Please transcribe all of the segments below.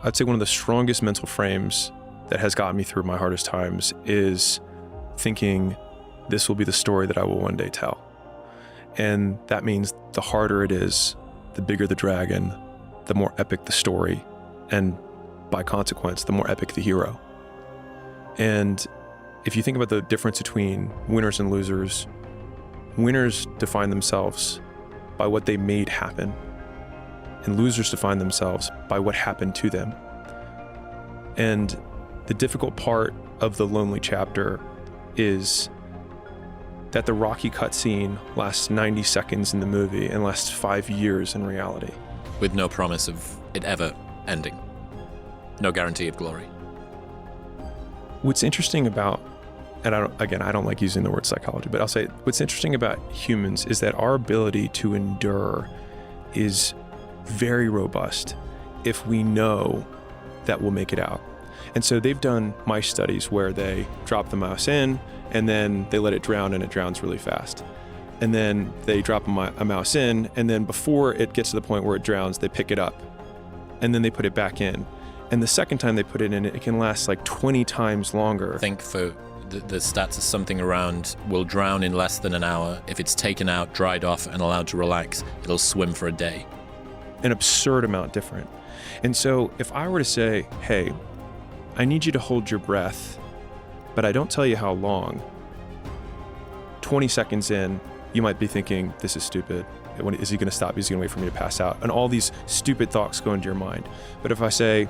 I'd say one of the strongest mental frames that has gotten me through my hardest times is thinking this will be the story that I will one day tell. And that means the harder it is, the bigger the dragon, the more epic the story, and by consequence, the more epic the hero. And if you think about the difference between winners and losers, winners define themselves by what they made happen, and losers define themselves by what happened to them. And the difficult part of the lonely chapter is that the Rocky cutscene lasts 90 seconds in the movie and lasts 5 years in reality. With no promise of it ever ending. No guarantee of glory. What's interesting about, and I don't like using the word psychology, but I'll say what's interesting about humans is that our ability to endure is very robust if we know that we'll make it out. And so they've done mice studies where they drop the mouse in and then they let it drown and it drowns really fast. And then they drop a mouse in, and then before it gets to the point where it drowns, they pick it up and then they put it back in. And the second time they put it in, it can last like 20 times longer. I think for the stats are something around will drown in less than an hour. If it's taken out, dried off, and allowed to relax, it'll swim for a day. An absurd amount different. And so if I were to say, hey, I need you to hold your breath, but I don't tell you how long, 20 seconds in, you might be thinking, this is stupid. Is he going to stop? Is he going to wait for me to pass out? And all these stupid thoughts go into your mind. But if I say,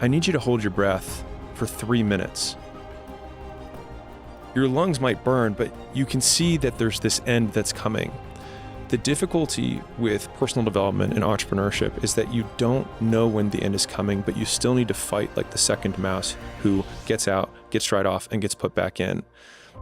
I need you to hold your breath for 3 minutes, your lungs might burn, but you can see that there's this end that's coming. The difficulty with personal development and entrepreneurship is that you don't know when the end is coming, but you still need to fight like the second mouse who gets out, gets dried off, and gets put back in.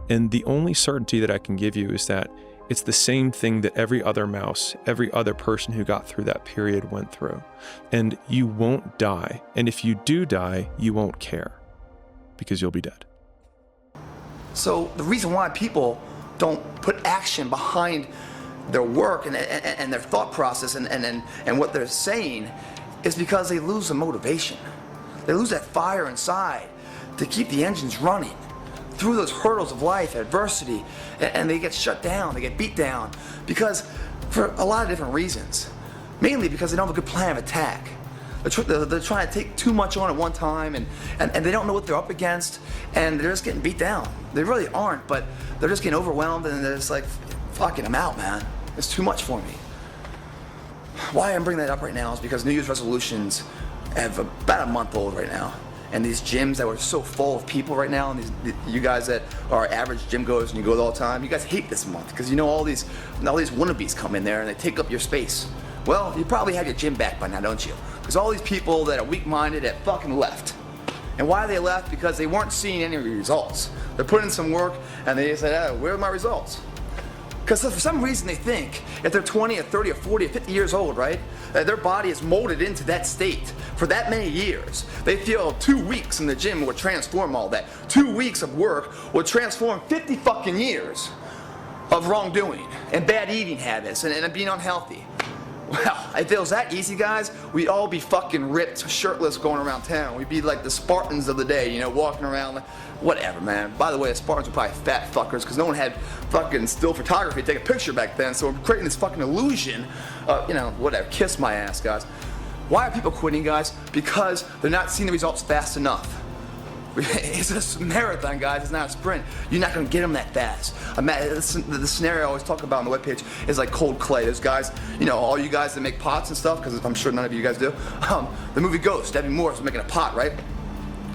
And the only certainty that I can give you is that it's the same thing that every other mouse, every other person who got through that period went through. And you won't die. And if you do die, you won't care because you'll be dead. So the reason why people don't put action behind their work and their thought process and what they're saying is because they lose the motivation. They lose that fire inside to keep the engines running through those hurdles of life, adversity, and they get shut down, they get beat down because for a lot of different reasons. Mainly because they don't have a good plan of attack. They're trying to take too much on at one time and they don't know what they're up against and they're just getting beat down. They really aren't, but they're just getting overwhelmed and they're just like, fucking, I'm out, man. It's too much for me. Why I'm bringing that up right now is because New Year's resolutions have about a month old right now. And these gyms that were so full of people right now, and you guys that are average gym goers and you go there all the time, you guys hate this month because you know all these wannabes come in there and they take up your space. Well, you probably have your gym back by now, don't you? Because all these people that are weak-minded that fucking left. And why they left? Because they weren't seeing any results. They're putting in some work and they said, where are my results? Because for some reason they think if they're 20 or 30 or 40 or 50 years old, right, that their body is molded into that state for that many years. They feel 2 weeks in the gym will transform all that. 2 weeks of work will transform 50 fucking years of wrongdoing and bad eating habits and being unhealthy. Well, if it was that easy, guys, we'd all be fucking ripped, shirtless, going around town. We'd be like the Spartans of the day, you know, walking around, whatever, man. By the way, the Spartans were probably fat fuckers because no one had fucking still photography to take a picture back then, so we're creating this fucking illusion, you know, whatever, kiss my ass, guys. Why are people quitting, guys? Because they're not seeing the results fast enough. It's a marathon, guys. It's not a sprint. You're not going to get them that fast. The scenario I always talk about on the webpage is like cold clay. There's guys, you know, all you guys that make pots and stuff, because I'm sure none of you guys do. The movie Ghost, Debbie Moore is making a pot, right?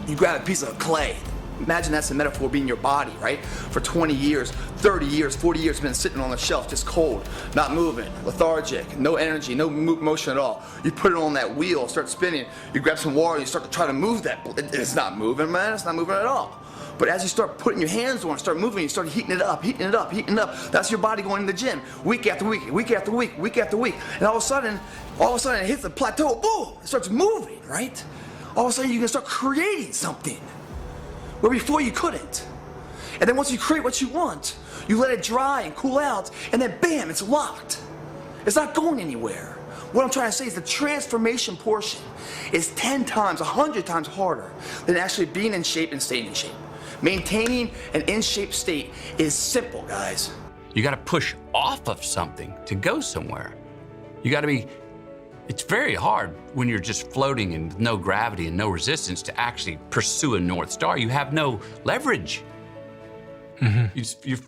You grab a piece of clay. Imagine that's the metaphor being your body, right? For 20 years, 30 years, 40 years, been sitting on the shelf, just cold, not moving, lethargic, no energy, no motion at all. You put it on that wheel, start spinning, you grab some water, you start to try to move that. It's not moving, man, it's not moving at all. But as you start putting your hands on it, start moving, you start heating it up, heating it up, heating it up. That's your body going to the gym, week after week, week after week, week after week. And all of a sudden it hits a plateau, boom, it starts moving, right? All of a sudden you can start creating something where before you couldn't. And then once you create what you want, you let it dry and cool out, and then bam, it's locked. It's not going anywhere. What I'm trying to say is the transformation portion is 10 times, 100 times harder than actually being in shape and staying in shape. Maintaining an in-shape state is simple, guys. You got to push off of something to go somewhere. You got to be, it's very hard when you're just floating in no gravity and no resistance to actually pursue a North Star. You have no leverage. You're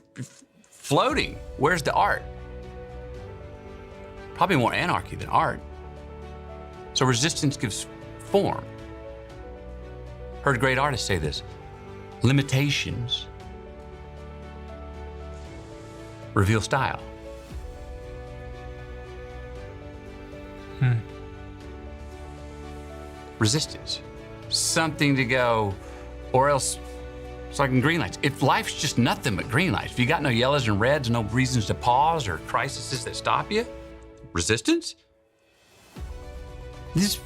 floating. Where's the art? Probably more anarchy than art. So resistance gives form. Heard a great artist say this: limitations reveal style. Resistance, something to go, or else it's like in green lights. If life's just nothing but green lights, if you got no yellows and reds, no reasons to pause or crises that stop you, resistance?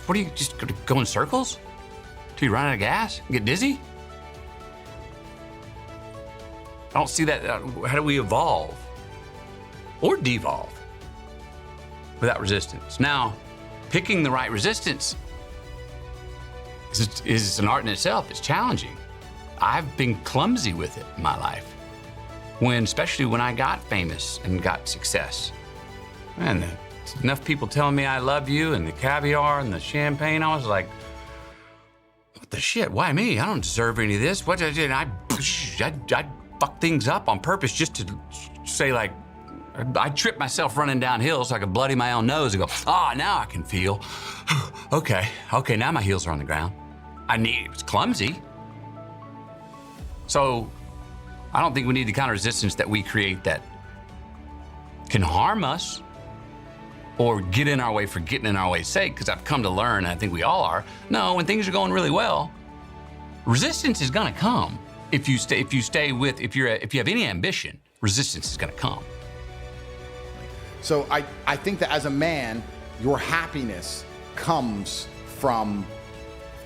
What are you just gonna go in circles till you run out of gas and get dizzy? I don't see that. How do we evolve or devolve without resistance? Now, picking the right resistance is an art in itself. It's challenging. I've been clumsy with it in my life, especially when I got famous and got success. Man, enough people telling me I love you and the caviar and the champagne, I was like, what the shit? Why me? I don't deserve any of this. What did I fuck things up on purpose just to say, like, I tripped myself running downhill so I could bloody my own nose and go, now I can feel. Okay, now my heels are on the ground. It was clumsy. So I don't think we need the kind of resistance that we create that can harm us or get in our way for getting in our way's sake, because I've come to learn, and I think we all are, no, when things are going really well, resistance is gonna come. If you have any ambition, resistance is gonna come. So I think that as a man, your happiness comes from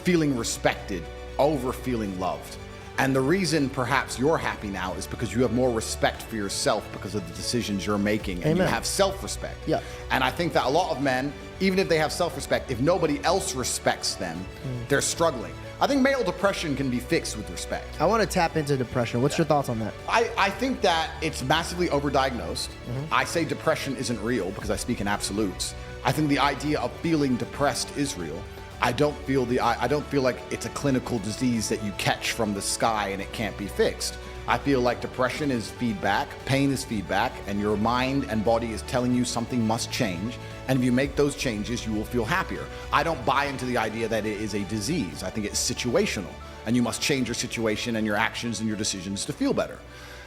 feeling respected over feeling loved. And the reason perhaps you're happy now is because you have more respect for yourself because of the decisions you're making, and you have self-respect. Yeah. And I think that a lot of men, even if they have self-respect, if nobody else respects them, they're struggling. I think male depression can be fixed with respect. I want to tap into depression. What's your thoughts on that? I think that it's massively overdiagnosed. I say depression isn't real because I speak in absolutes. I think the idea of feeling depressed is real. I don't feel like it's a clinical disease that you catch from the sky and it can't be fixed. I feel like depression is feedback, pain is feedback, and your mind and body is telling you something must change. And if you make those changes, you will feel happier. I don't buy into the idea that it is a disease. I think it's situational, and you must change your situation and your actions and your decisions to feel better.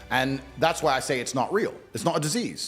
And that's why I say it's not real. It's not a disease.